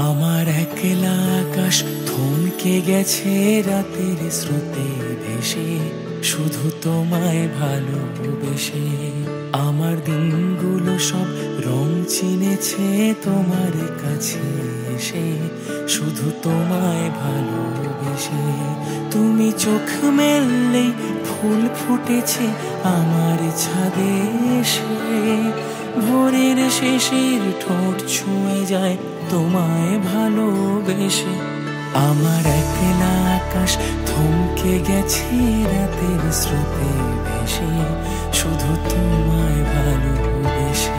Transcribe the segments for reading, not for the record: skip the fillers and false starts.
আমার একলা আকাশ থমকে গেছে রাতের স্রোতে ভেসে, শুধু তোমায় ভালোবেসে। আমার দিনগুলো সব রং চিনেছে তোমার কাছে এসে, শুধু তোমায় ভালোবেসে। তুমি চোখ মেললেই ফুল ফুটেছে আমার ছাদে এসে, ভোরের শেষের ঠোঁট ছুঁয়ে যায় তোমায় ভালোবেসে। আমার একলা আকাশ থমকে গেছে রাতের স্রোতে ভেসে, শুধু তোমায় ভালোবেসে।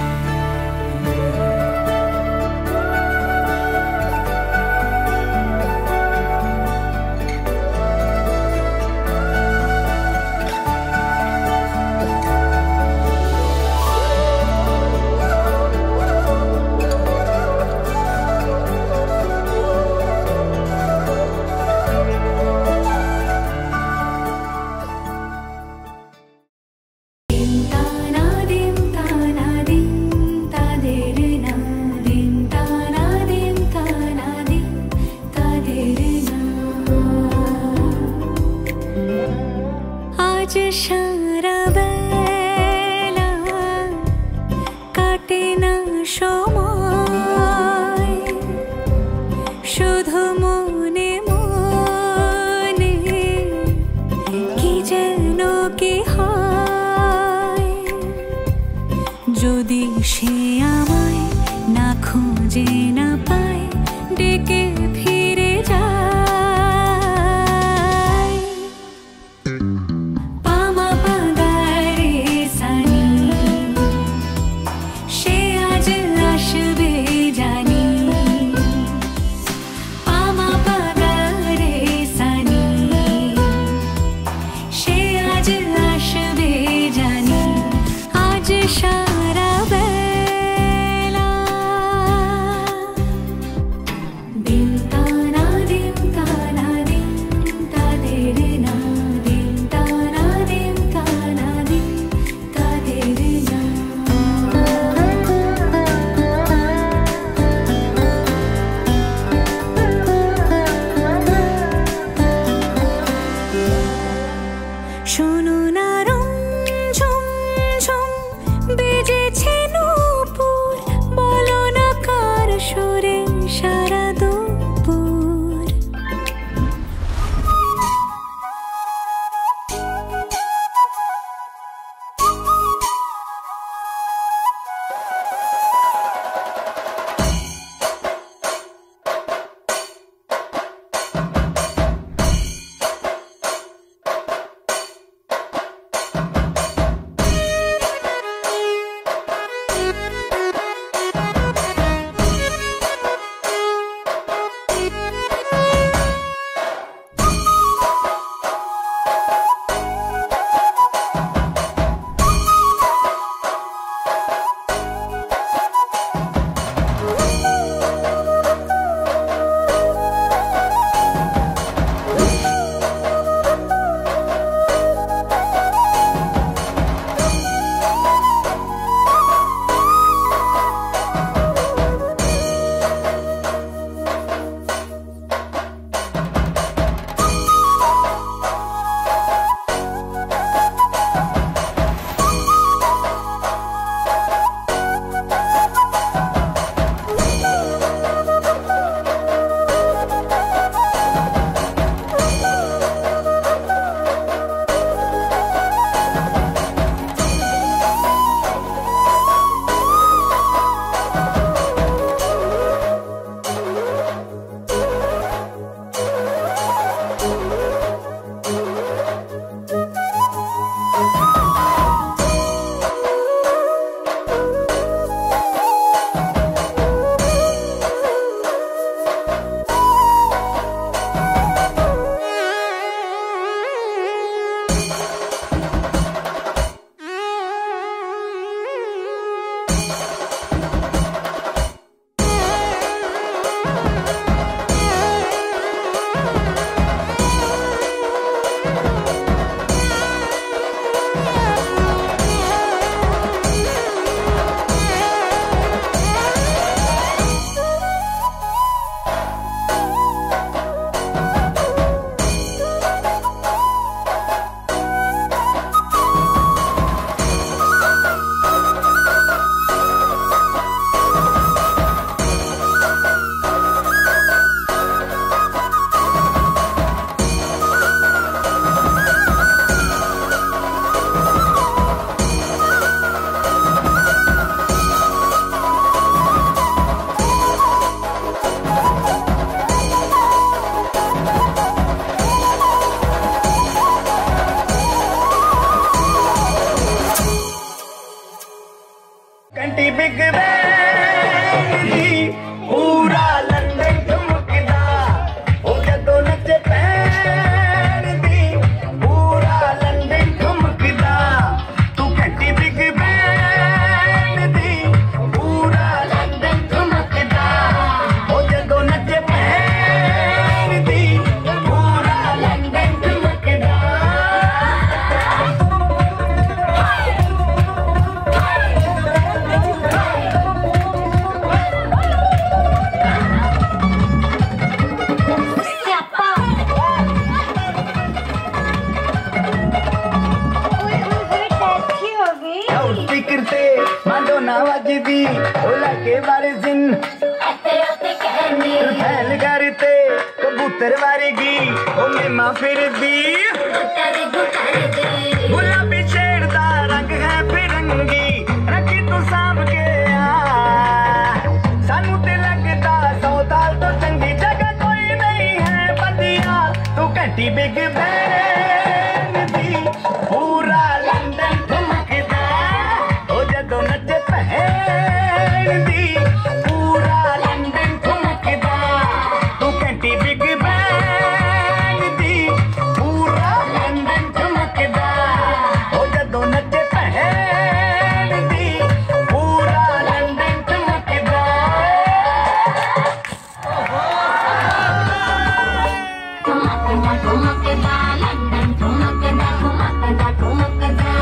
घंटी बिग बैंड दी पूरा लंदन ठुमकदा ओ जदों नचे बैंड दी पूरा लंदन ठुमकदा तू घंटी बिग बैंड दी पूरा लंदन ठुमकदा ओ जदों नचे बैंड दी पूरा लंदन ठुमकदा करते माडोना वजदी ओला के बारे जिन फैल करते कबूतर वारेगी ओ मेमा फिरदी गुलाबी शेर दा रंग है फिरंगी रखी तू सांभ के सानू ते लगदा 100 साल तो चंगी जगह कोई नहीं है बंदिया तू घंटी बिग बैंड दी पूरा लंदन ठुमकदा ओ जदों नचे बैंड दी पूरा लंदन ठुमकदा तू घंटी बिग बैंड दी पूरा लंदन ठुमकदा ओ जदों नचे बैंड दी पूरा लंदन ठुमकदा ठुमकदा लंदन ठुमकदा ठुमकदा ठुमकदा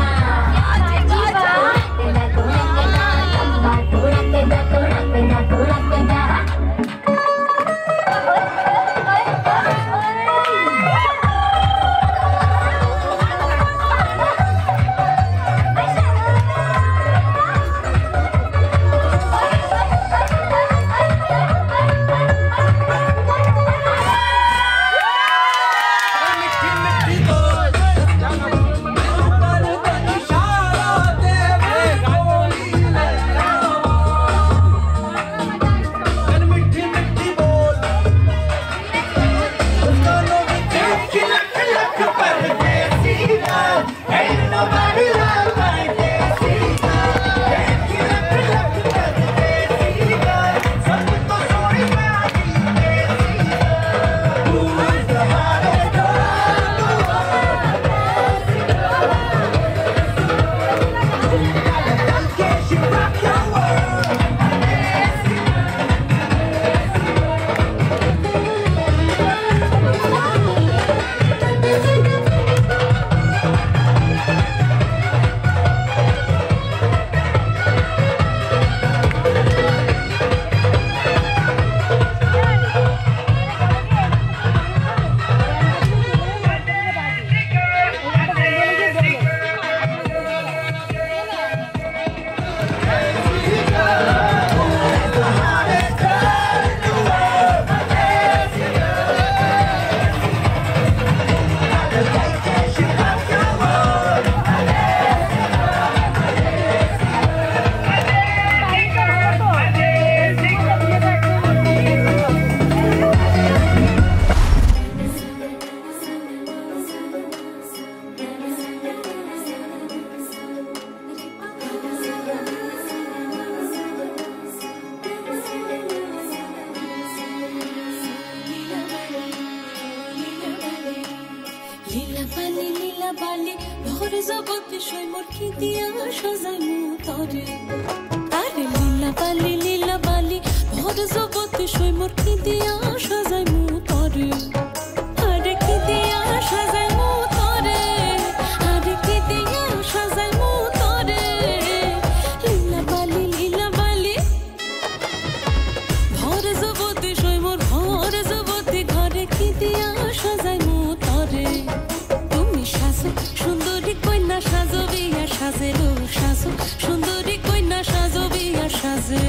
লীলা বালি ভরে জগতে সই মোর কি দিয়া সাজাই মুতরে আরে লীলা বালি ভরে জগতে সই মোর কি দিয়া সাজাই মুতরে আরে কি দিয়া সাজাই মুতরে আরে কি দিয়া সাজাই মুতরে লীলা বালি ভরে জগতে সই মোর ভরে জগতে ঘরে কি দিয়া সাজাই মুতরে সুন্দরী কন্যা সাজো বিয়া সাজে লো সাজো সুন্দরী কন্যা সাজো বিয়া সাজে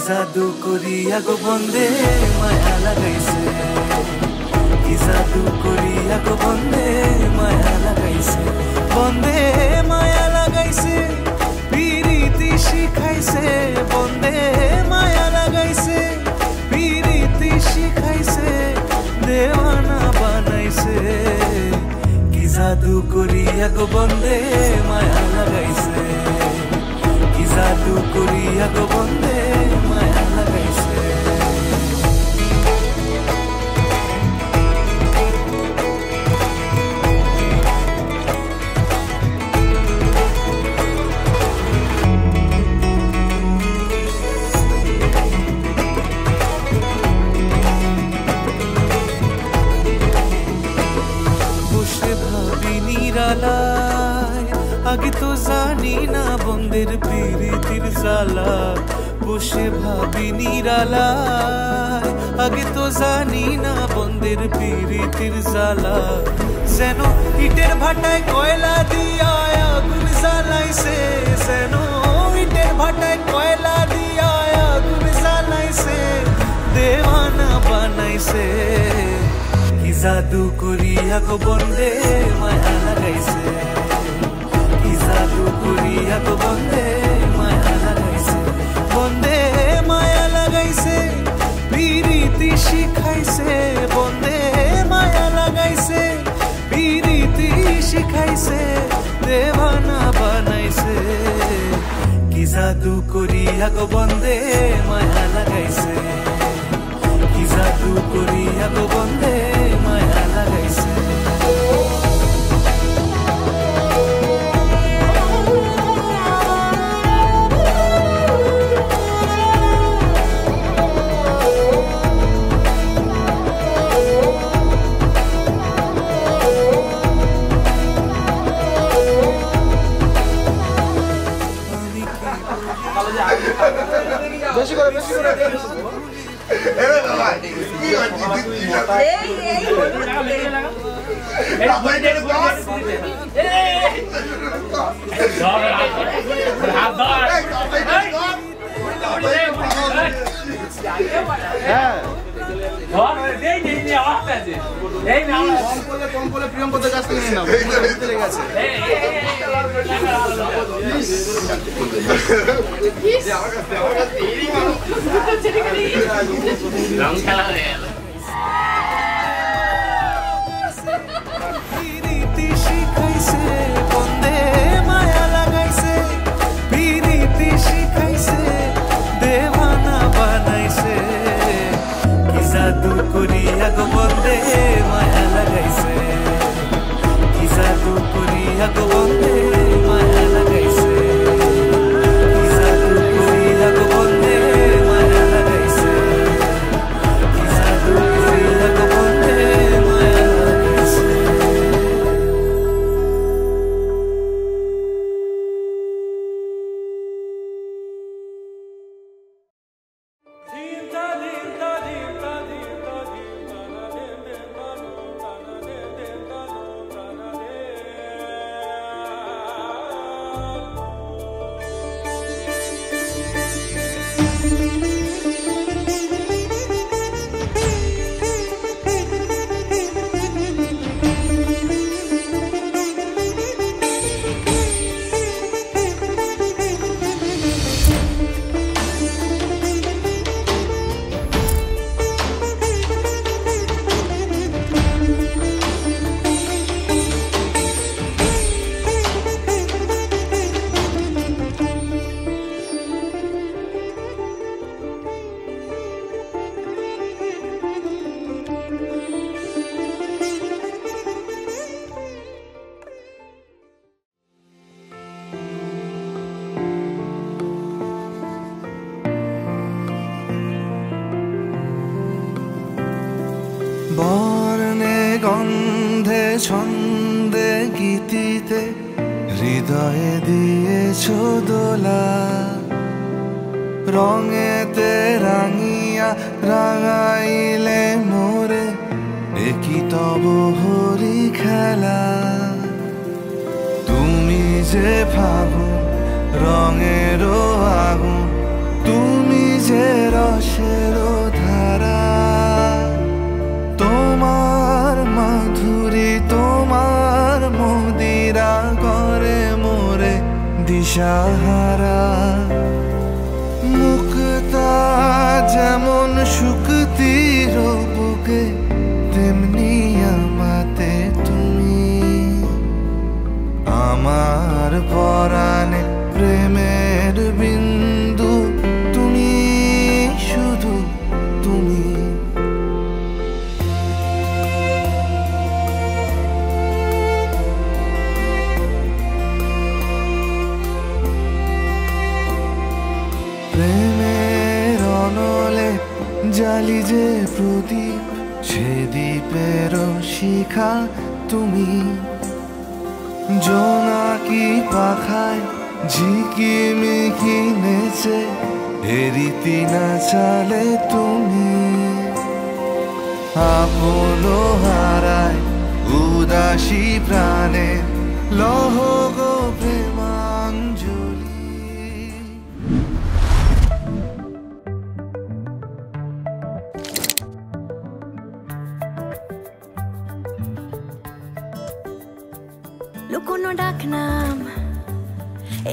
জাদু করিয়া গো বন্দে মায়া লাগাইছে কি জাদু করিয়া গো বন্দে মায়া লাগাইছে বন্দে মায়া লাগাইছে পিরিতি শিখাইছে বন্দে মায়া লাগাইছে পিরিতি শিখাইছে দেওয়ানা বানাইছে কি জাদু করিয়া গো বন্দে মায়া লাগাইছে কি জাদু করিয়া গো বন্দে মায়া লাগাইছে আগে তো জানি না বন্দের পিরিতির জ্বালা বসে ভাবি নিরালায় আগে তো জানি না বন্দের পিরিতির জ্বালা যেন ইটের ভাটায় কয়লা দিয়া আগুন জ্বালাইছে যেন ইটের ভাটায় কয়লা দিয়া আগুন জ্বালাইছে দেওয়ানা বানাইছে কি জাদু করিয়া গো বন্দে মায়া লাগাইছে কি জাদু করিয়া গো বন্দে মায়া লাগাইছে বন্দে মায়া লাগাইছে পিরিতি শিখাইছে বন্দে মায়া লাগাইছে পিরিতি শিখাইছে দেওয়ানা বানাইছে কি জাদু করিয়া গো বন্দে মায়া লাগাইছে কি জাদু করিয়া গো বন্দে মায়া লাগাইছে বেশি করে কম বলে প্রিয়ঙ্কদের কাছ থেকে নিয়ে নাও চলে গেছে রং খেলা হয়ে গেল পিরিতি শিখাইছে বন্দে মায়া লাগাইছে পিরিতি শিখাইছে দেওয়ানা বানাইছে কি জাদু করিয়া গো বন্দে মায়া লাগাইছে কি জাদু করিয়া গো বন্দে মায়া লাগাইছে কি জাদু করিয়া গো বন্দে মায়া লাগাইছে কি জাদু করিয়া গো বন্দে মায়া লাগাইছে বর্ণে গন্ধে ছন্দে গীতিতে হৃদয়ে দিয়েছ দোলা রঙেতে রাঙিয়া রাঙাইলে মোরে একই তব হরি খেলা তুমি যে ফাগুন রঙেরও আগুন তুমি যে হারা মুক্তা যেমন শুকতির বুকে তেমনি আমাতে তুমি আমার পরাণে প্রেমের বিন্দু তুমি শুধু তুমি প্রেমের অনলে জালি যে প্রদীপ সে দ্বীপের শিখা তুমি জোনাকি পাখায় ঝিকিমিকি নেচে এরিতি না চালে তুমি আপন হারায় উদাসী প্রাণে লহ গো প্রেমাঞ্জলি লুকোনো ডাকনাম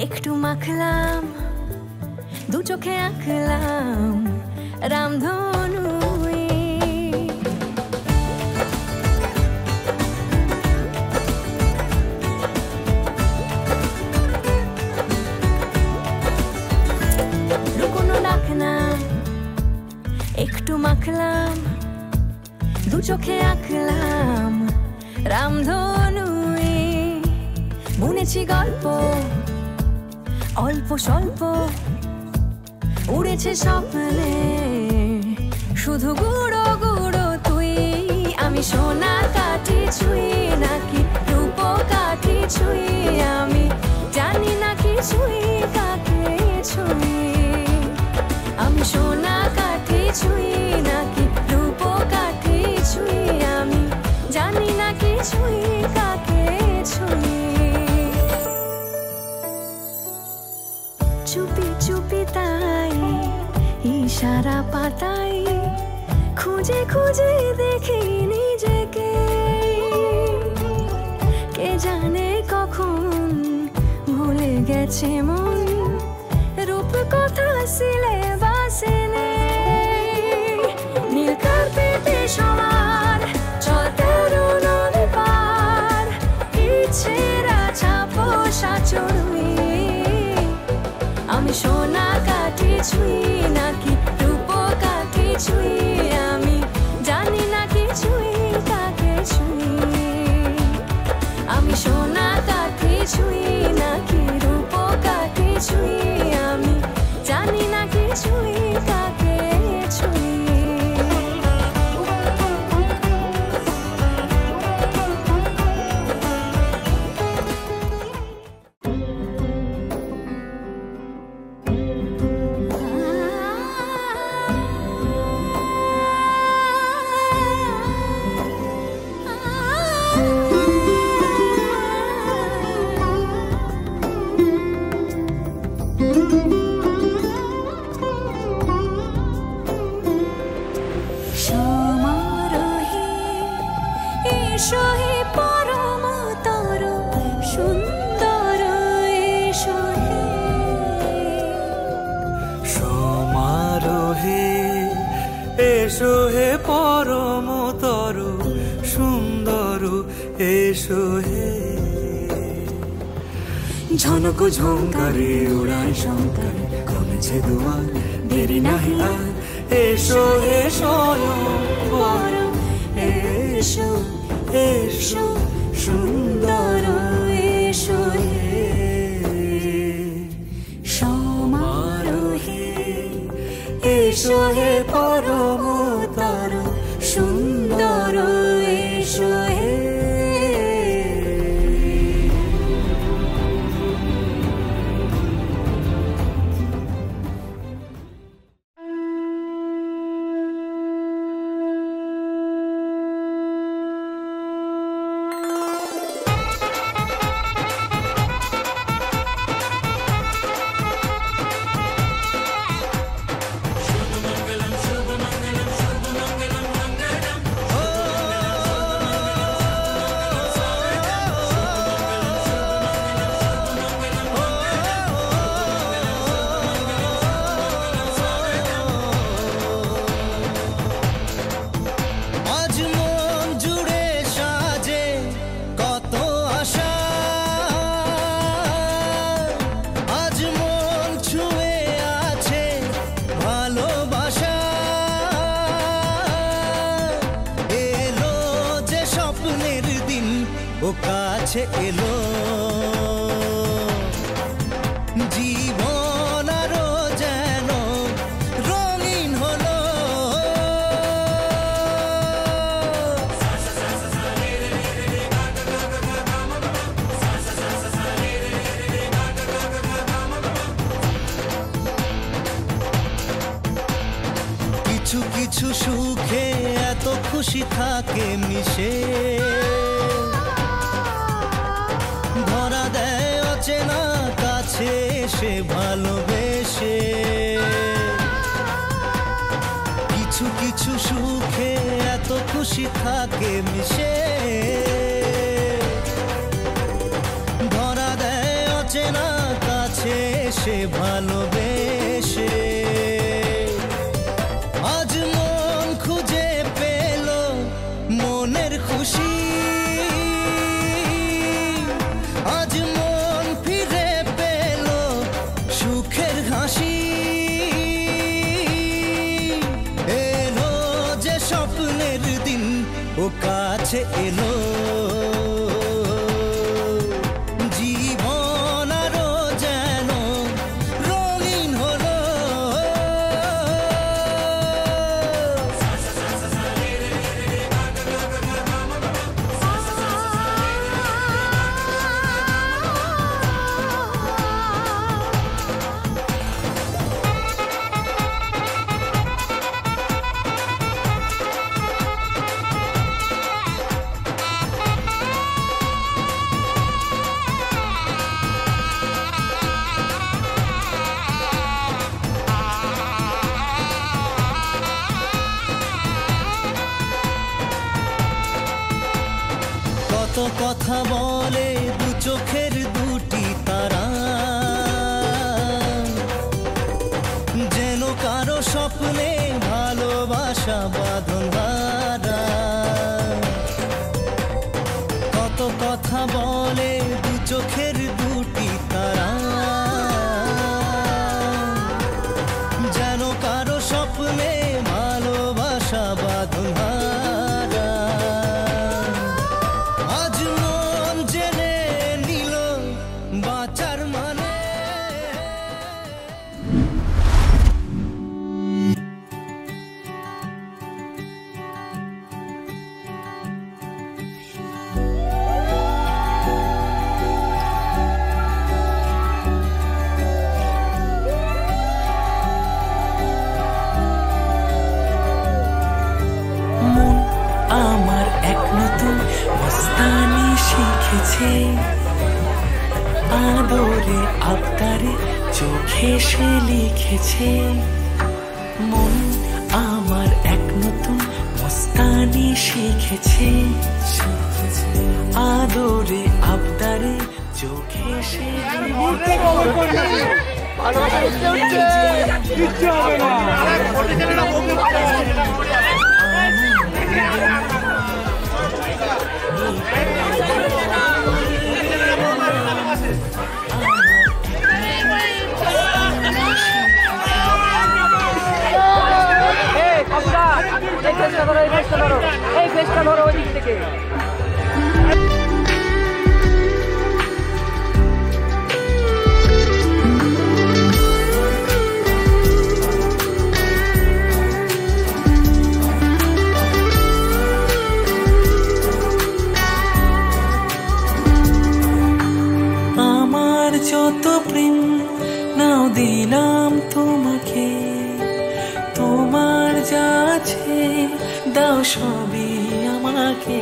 একটু মাখলাম দু চোখে আঁকলাম রামধনু লুকোনো ডাকনাম একটু মাখলাম দু চোখে আঁকলাম রামধনু বুনেছি গল্প অল্প স্বল্প উড়েছে স্বপ্নে শুধু গুঁড়ো গুঁড়ো তুই আমি সোনা কাঠি ছুঁই নাকি রূপ কাঠি ছুঁই আমি জানি না কি ছুঁই কাকে ছুঁই আমি সোনা কাঠি ছুঁই নাকি রূপ কাঠি ছুঁই আমি জানি না কি ছুঁই কাকে ছুঁই চুপি চুপি তাই ইশারা পাতাই খুঁজে খুঁজে দেখি নিজেকে কে জানে কখন ভুলে গেছে মন রূপ কথা সিলেবাসে নীল কার্পেটে সবার চলতে নদী পার ইচ্ছেরা ছাপোষা চড়ুই আমি সোনা কাঠি ছুঁই নাকি রূপ কাঠি ছুঁই আমি জানি না কি ছুঁই কাকে ছুঁই আমি সোনা কাঠি ছুঁই নাকি রূপ কাঠি ছুঁই আমি জানি না কি ছুঁই কাকে ছুঁই এসো হে পরমতর সুন্দর এসো হে ঝনক ঝঙ্কারে উড়ায় শঙ্কর কমেছে দুয়ার দেরি নাহি আর এসো হে স্বয়ং পরম এসো এসো সুন্দর এসো হে সমারোহে এসো হে পরমতর সুন্দর এসো হে শুভ মঙ্গলম ও কাছে এলো জীবন আরো যেন রঙিন হলো কিছু কিছু সুখে এত খুশি থাকে মিশে ধরা দেয় অচেনা কাছে সে ভালোবেসে কিছু কিছু সুখে এত খুশি থাকে মিশে ধরা দেয় অচেনা কাছে সে ভালোবেসে আজ মন খুঁজে পেল মনের খুশি আজ মন ফিরে পেল সুখের হাসি এলো যে স্বপ্নের দিন ও কাছে এলো জীবন আরো যেন রঙিন হলো কত কথা বলে দু চোখের দুটি তারা যেন কারো স্বপ্নে ভালোবাসা বাঁধন হারা কত কথা বলে দু চোখের দুটি তারা যেন কারো স্বপ্নে ভালোবাসা বাঁধন হারা আজ মন জেনে নিল বাঁচার মানে মন আমার এক নতুন মস্তানি শিখেছে আদরে আবদারে চোখে সে লিখেছে মন আমার এক নতুন মস্তানি শিখেছে আদরে আবদারে চোখে সে এই ফেসটা ধরো ওই দিক থেকে আমার যত প্রেম নাও দিলাম তোমাকে তোমার যা আছে দাও সবই আমাকে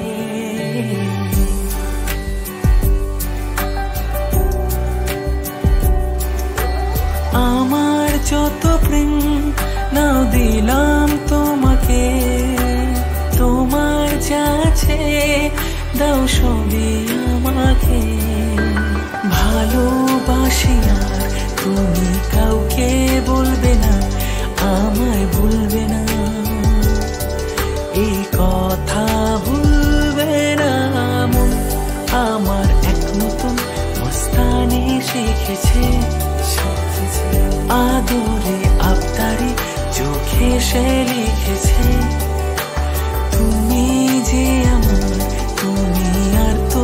আমার যত প্রেম নাও দিলাম তোমাকে তোমার যা আছে দাও সবই আমাকে ভালোবাসি আর তুমি কাউকে বলবে না আমায় ভুলবে না এই কথা ভুলবে না মন আমার এক নতুন মস্তানি শিখেছে আদরে আবদারে চোখে সে লিখেছে তুমি যে আমার তুমি আর তো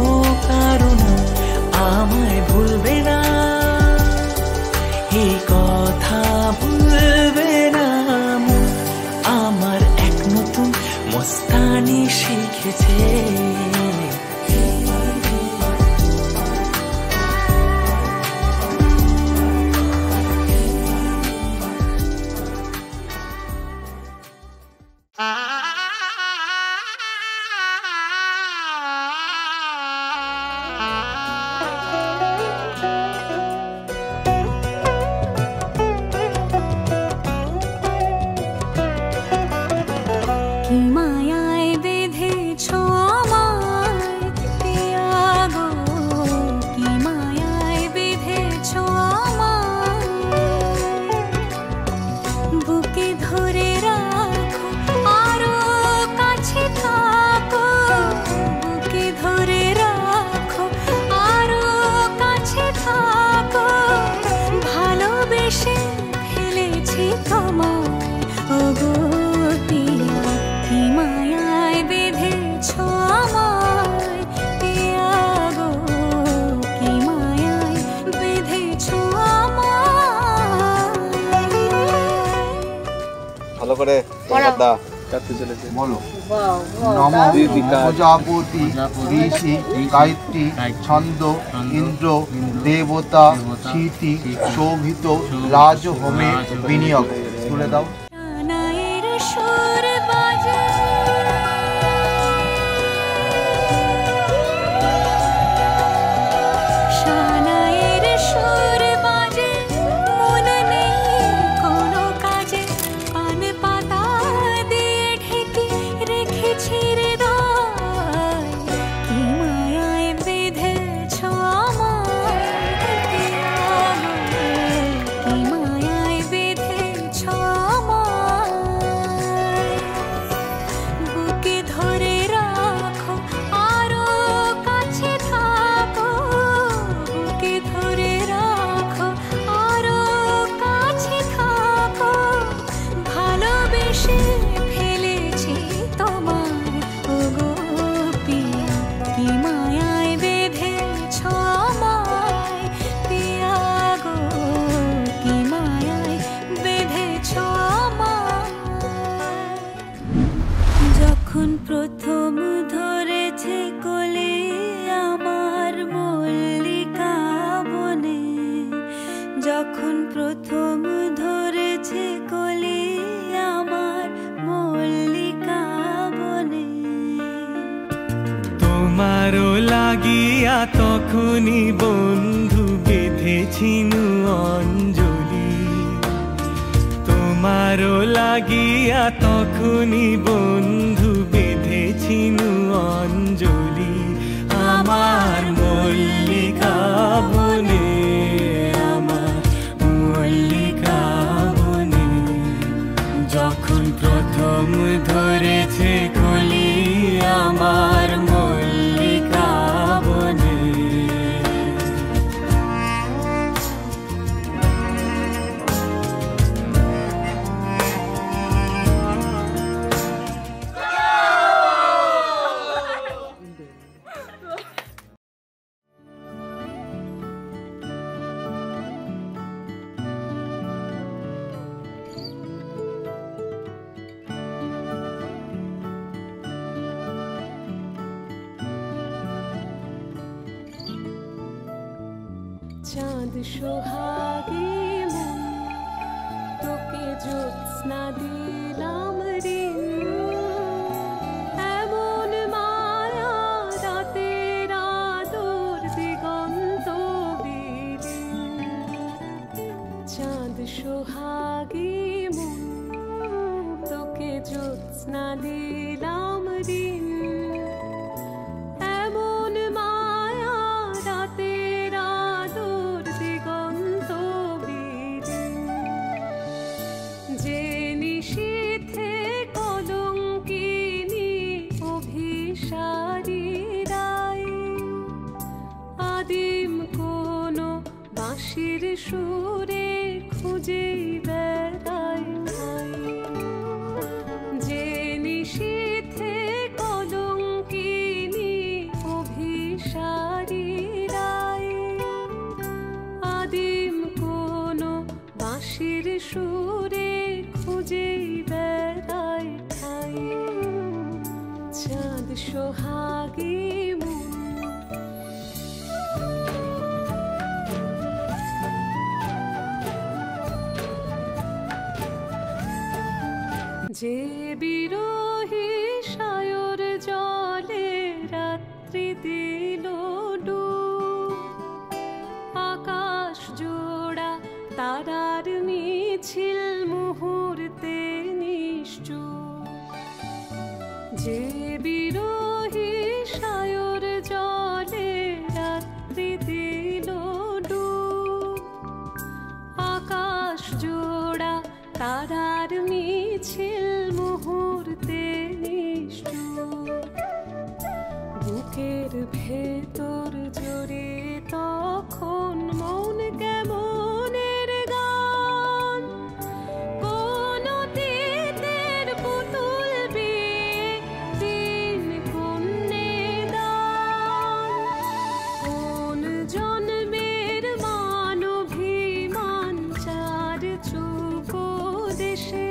করে দা কাটতে চলেছে। বলো। নম প্রজাপতি ঋষি গায়ত্রী ছন্দ ইন্দ্র দেবতা স্মৃতি শোভিত রাজ হোমে বিনিয়োগ। তুলে দাও। কানাইয়ের সুর বাজে শানাইয়ের সুর বাজে মন নেই কোনো কাজে পান পাতা দিয়ে ঢেকে রেখেছি হৃদয় কি মায়ায় বেঁধেছ আমায় কি মায়ায় বেঁধেছ আমায় বুকে ধরে রাখো আরো কাছে থাকো বুকে ধরে রাখো আরো কাছে থাকো ভালোবেসে ফেলেছি তোমার ওগো পিয়া কি মায়ায় বেঁধেছ আমায় পিয়া গো কি মায়ায় বেঁধেছ আমায় যখন প্রথম ধরেছে কোলে আমার মল্লিকা বনে যখন প্রথম ধরেছে কোলে আমার মল্লিকা বনে তোমারও লাগিয়া তখনই বন্ধু বেঁধেছিনু অঞ্জলি তোমারও লাগিয়া তখনই বন্ধু বেঁধেছিনু অঞ্জলি আমার মল্লিকা বনে আমার মল্লিকা বনে যখন প্রথম ধরেছে কলি আমার মল্লিকা বনে চাঁদ সোহাগে মন তোকে জ্যোৎস্না দিলাম ঋণ এমন মায়া রাতের আদর দিগন্ত বিলীন চাঁদ সোহাগে মন তোকে জ্যোৎস্না দিলাম ঋণ এমন মায়া রাতের আদর দিগন্ত বিলীন যে নিশীথে কলঙ্কিনী অভিসারী রায় আদিম কোনো বাঁশির সুরে খুঁজে বেড়ায় ঠাই যে নিশীথে কলঙ্কিনী অভিসারী রায় আদিম কোনো বাঁশির সুরে খুঁজে বেড়ায় ঠাই চাঁদ সোহাগে মন যে বিরোহী সায়র জলে রাত্রি দিল ডুব আকাশ জোড়া তারার মিছিল মুহূর্তে নিশ্চুপ যে বিরোহী সায়র জলে রাত্রি দিল ডুব আকাশ জোড়া তারার মিছিল মুহূর্তে নিষ্ঠুর বুকের ভেতর জোরে তখন মন কেমনের গান কোন অতীতের পুতুল বিয়ে দিন কন্যেদান কোন জন্মের মানভিমান চার চুকো দেশে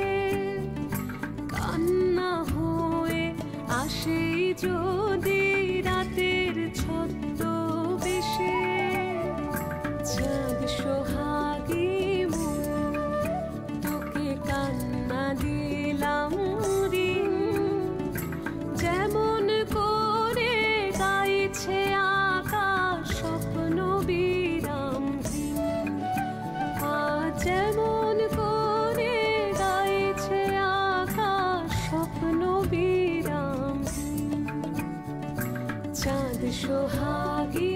সোহাগী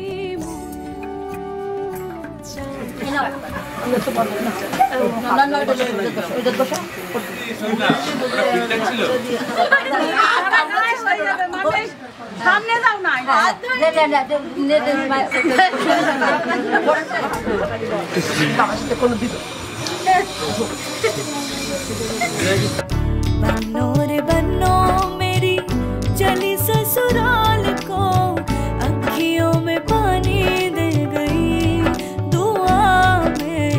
সামনে যাও না बन्नो रे बन्नो मेरी चली ससुराल को अखियों में पानी दे गई दुआ में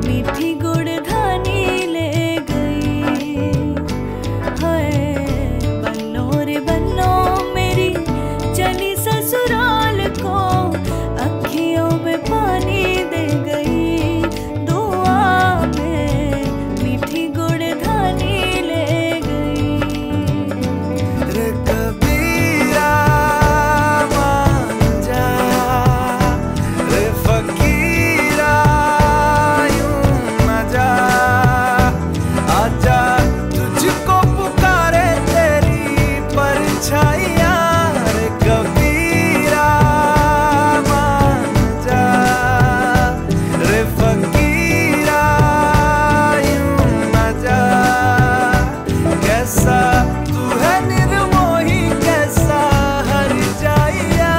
मीठी गुड़धानी ले गई हाय बन्नो रे बन्नो मेरी चली ससुराल को अखियों में पानी दे गई दुआ में मीठी गुड़धानी ले गई रे कबीरा मान जा रे फकीरा यूं न जा आजा तुझको पुकारे तेरी परछाइयाँ रे कबीरा मान जा रे फकीरा यूं न जा कैसा तू है निर्मोही कैसा हर जाइया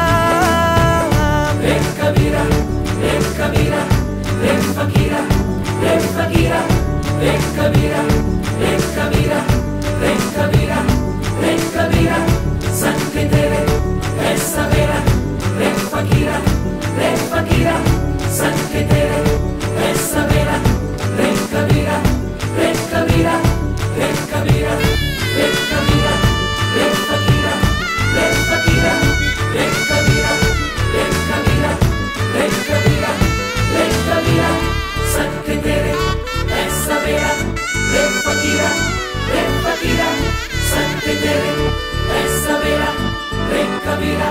रे कबीरा रे कबीरा रे फकीरा रे फकीरा रे कबीरा रे कबीरा रे कबीरा रे कबीरा संग तेरे है सवेरा रे फकीरा संग तेरे है सवेरा रे कबीरा रे कबीरा रे कबीरा रे कबीरा रे फकीरा रे फकीरा रे कबीरा रे कबीरा रे कबीरा रे कबीरा संग तेरे है सवेरा रे फकीरा संग तेरे है सवेरा रे कबीरा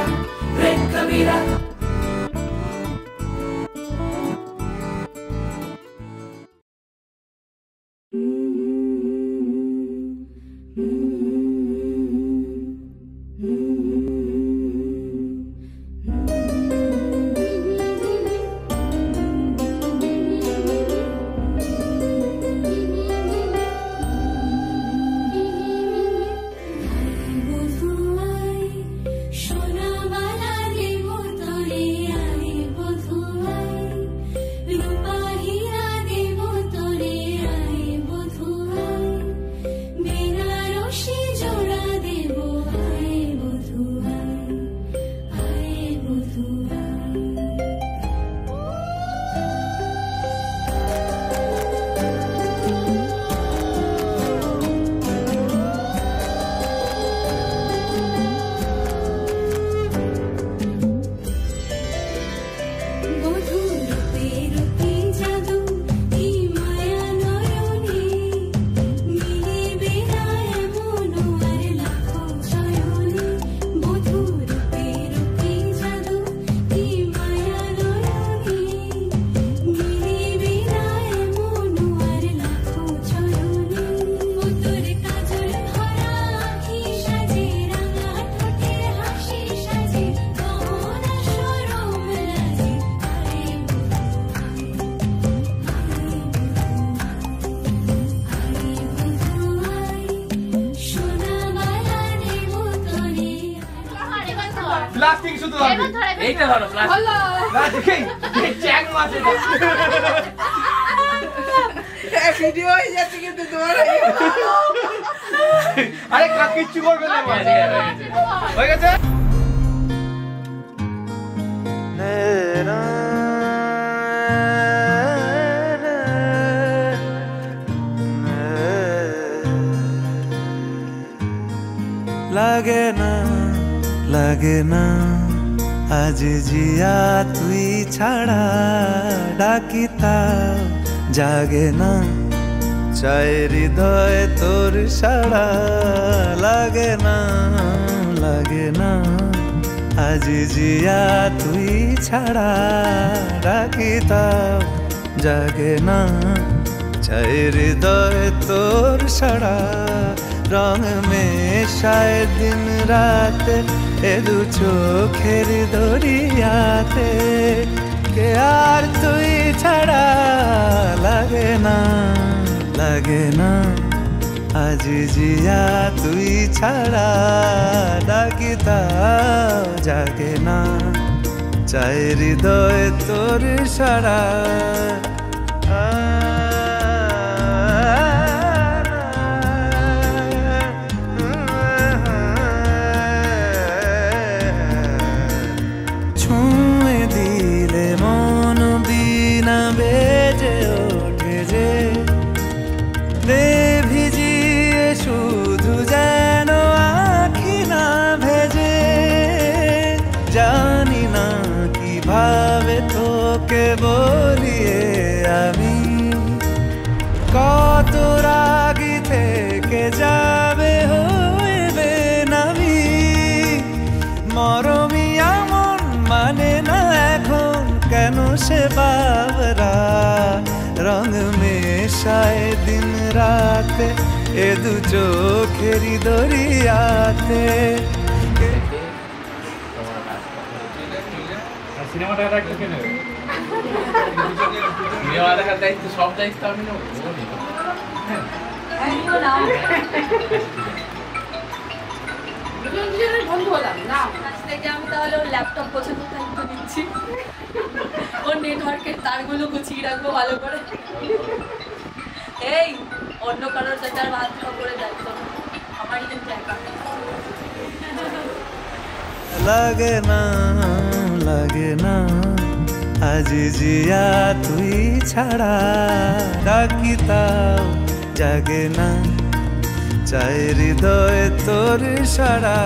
रे कबीरा সোনা মালা দেব তোরে আই বধুয়াই রূপা হীরা দেব তোরে আই বধুয়াই বেনারসি জোড়া দেব আই বধুয়াই আই বধুয়াই বধুর রূপে জাদু কি মায়া নয়নে মিলিবে না এমন আর লাখো চয়নে বধুর রূপে জাদু কি মায়া নয়নে মিলিবে না এমন আর লাখো চয়নে তোর কাজল ভরা আখি সাজে রাঙা ঠোঁটে হাসি সাজে গহনা সরম লাজে প্লাস্টিক শুধু এইটা ধরো প্লাস্টিক চ্যাং মাছ ভিডিও হয়ে যাচ্ছে কিন্তু তোমার আরে কিচ্ছু করবে না হয়ে গেছে লাগে না আজ জিয়া তুই ছাড়া ডাকিতা জাগে না চাই হৃদয় তোর সাড়া লাগে না আজ জিয়া তুই ছাড়া ডাকিতা জাগে না চাই হৃদয় তোর সাড়া रंग में शायद दिन रात ए दू चोखेर दरियाते के यार तुई छड़ा लागे ना आज जिया तुई छड़ा डाकिता जागे ना चाय हृदय तोर सारा छुए दिले मन बिना बेजे ओठे जे दे ভিজিয়ে শুধু যেন আখি না ভেজে জানি না কিভাবে তোকে বলিয়ে আমি কত রাগি থেকে যাবে হইবে নামি মরমি এমন মানে না এখন কেন সে বাবরা রং মেশায় দিন রাতে এ দু চোখেরি দরিয়াতে সিনেমাটা রাখতে কেন সিনেমা দেখার দায়িত্ব সব দায়িত্ব আমি নেব বন্ধু হলাম না আজ থেকে আমি তাহলে ওর ল্যাপটপ পছন্দ দায়িত্ব দিচ্ছি ওর নেটওয়ার্কের তারগুলো গুছিয়ে রাখবো ভালো করে এই অন্য কারোর সাথে আর ভাত খাওয়া করে দায়িত্ব আমারই কিন্তু একা লাগে না আজ জিয়া তুই ছাড়া ডাকিতাও জাগে না চাই হৃদয় তোর সারা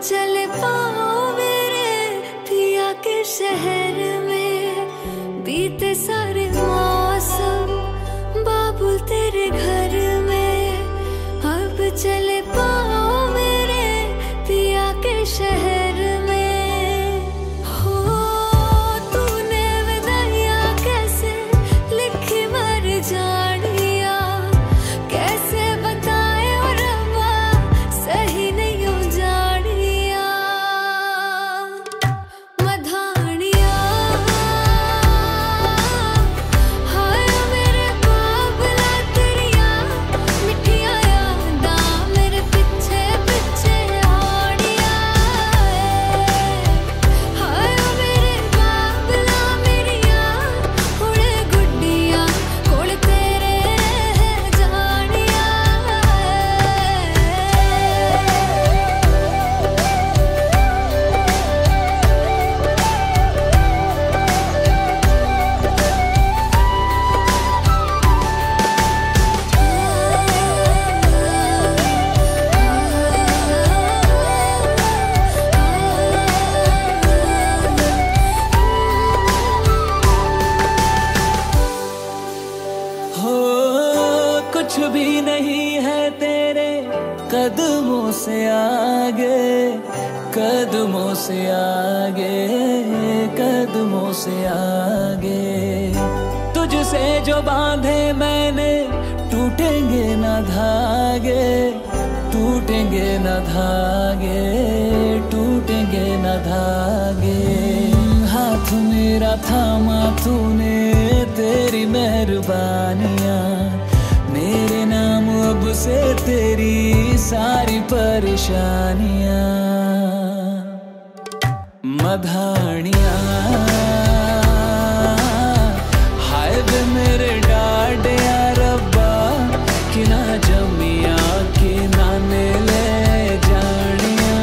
चले पाओ मेरे पिया के शहर में बीते सारे मौसम बाबुल तेरे घर में अब चले पाओ मेरे पिया के शहर में हो तूने विदाइयां कैसे लिखी मर जानिया कैसे बताए और रब्बा सही नहीं हो जानिया मधानिया हाय मेरे बाबला तेरिया मिठिया यादा मेरे पीछे पीछे आड़िया हाय मेरे बाबला मेरिया उड़े गुड्डिया कोल तेरे जानिया हो कुछ भी नहीं है तेरे कदमों से आगे कदमों से आगे कदमों से आगे तुझसे जो बांधे मैंने टूटेंगे ना धागे टूटेंगे ना धागे टूटेंगे ना धागे हाथ मेरा थामा तूने तेरी मेहरबानियां मेरे नाम अब से तेरी सारी परेशानियां मधानियां हाय वे मेरे डाडे रब्बा कि ना जमिया कि ना ने ले जानिया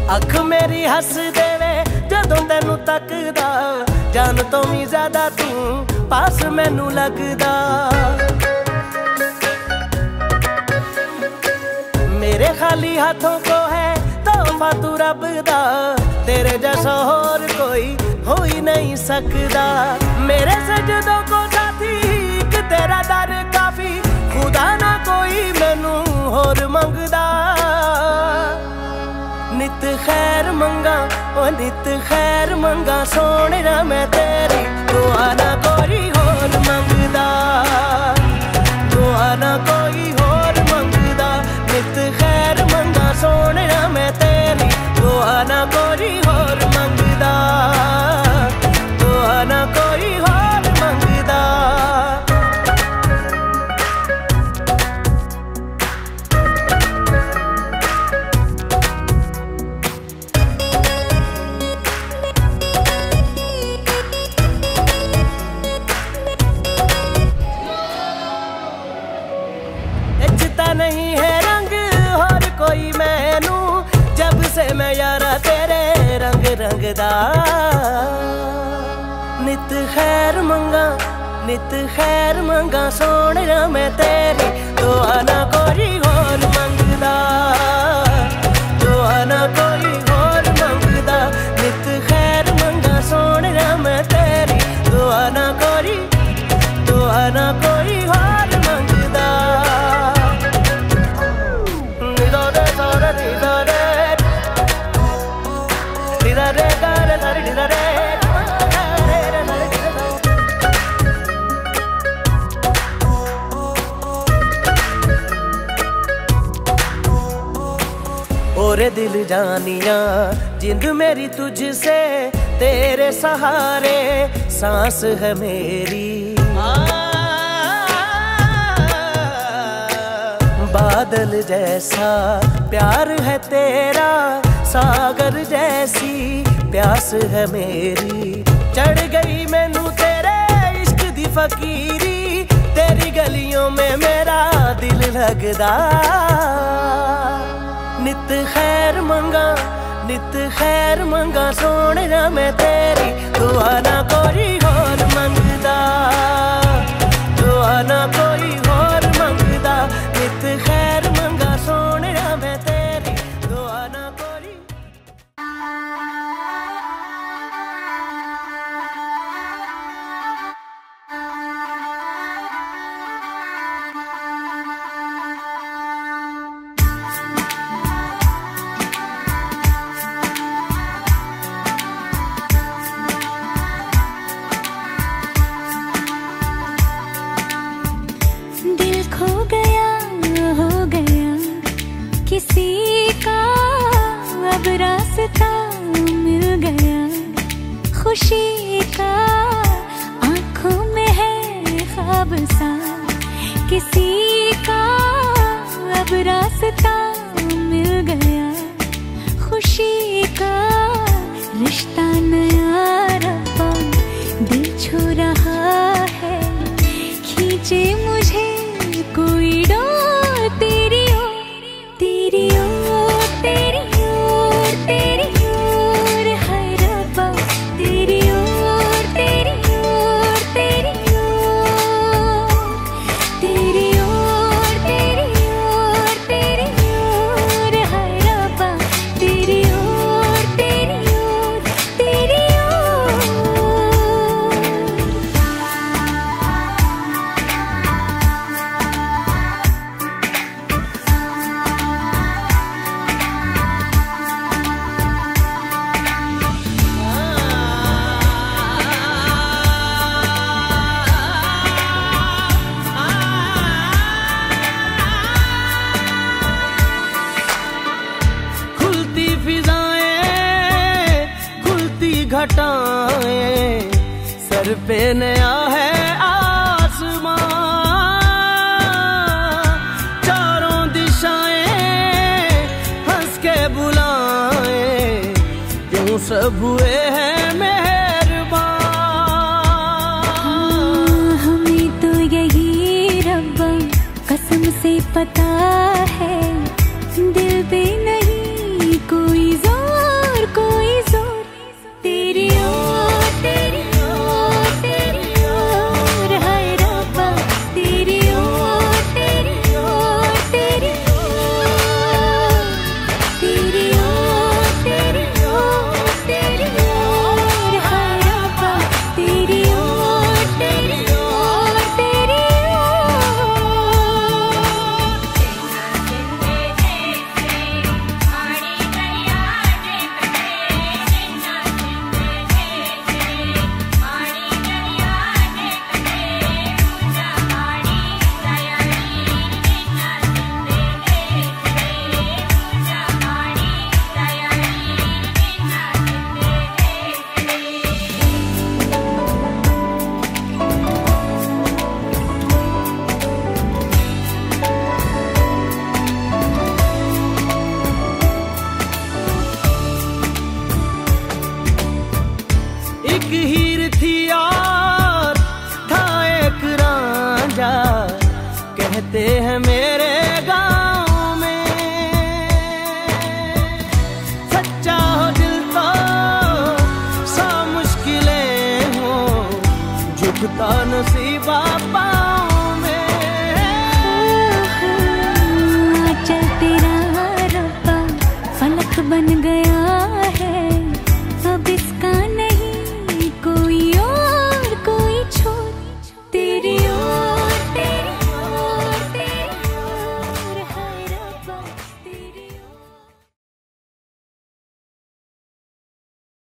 अख मेरी हस देवे जदों तेनू तकदा, जान तो भी ज्यादा तू पास मैनू लगदा। मेरे खाली हाथों को है तोहफा तू रब दा, तेरे जैसा और कोई हो ही नहीं सकदा। मेरे सजदों को साथी एक तेरा दर काफी, खुदा ना कोई मैनू होर मंगदा। नित खैर मंगा ओ नित खैर मंगा, सोने ना मैं तेरी दुआ ना कोई होर मंगदा, दुआ ना कोई होर मंगदा। नित खैर मंगा सोने ना मैं तेरी दुआ ना कोई होर मंगदा, दुआ ना कोई होर मंगदा। नहीं है रंग और कोई मैनू, जब से मैं यारा तेरे रंग रंगदा। नित खैर मंगा नित खैर मंगा, सोने ना मैं तेरी दुआ ना कोई होर मंगदा, दुआ ना कोई होर मंगदा। नित खैर मंगा सोने ना मैं तेरी दुआ ना कोई होर मंगदा। ओरे दिल जानिया जिंद मेरी तुझसे, तेरे सहारे सांस है मेरी। बादल जैसा प्यार है तेरा, सागर जैसी प्यास है मेरी। चढ़ गई मैनू तेरे इश्क दी फकीरी, तेरी गलियों में मेरा दिल लगदा। नित खैर मंगा सोने ना मैं तेरी दुआ ना कोई होर मंगदा, दुआ ना कोई होर मंगदा। नित खैर मंगा सोने ना मैं तेरी दुआ ना कोई। किसी का अब रास्ता मिल गया, खुशी का आँखों में है ख्वाब सा। किसी का अब रास्ता मिल गया, खुशी का रिश्ता नया रब्बा दिल छू रहा है। खींचे मुझे कोई डोर तेरी ओर, तेरी ओर, तेरी ओर, तेरी ओर है रब्बा। तेरी ओर, तेरी ओर, तेरी ओर, तेरी ओर, तेरी ओर, तेरी ओर है रब्बा। तेरी ओर, तेरी ओर, तेरी ओर। खुलती फिजाएं, खुलती घटाएं, सर पे नया है आसमां। चारों दिशाएं हंस के बुलाएं, क्यों सब हुए हैं मेहरबान। हमें तो यही रब्बा कसम से पता है, दिल पे नहीं कोई जोर कोई जोर। तेरी ओर तेरी ओर तेरी ओर हाय रब्बा, तेरी ओर तेरी ओर तेरी ओर, तेरी ओर तेरी ओर तेरी ओर हाय रब्बा, तेरी ओर तेरी ओर तेरी एक हीर थी और था एक रांझा, कहते हैं मेरे गांव में। सच्चा हो दिल तो सा मुश्किलें हो, झुकता नसीबा पा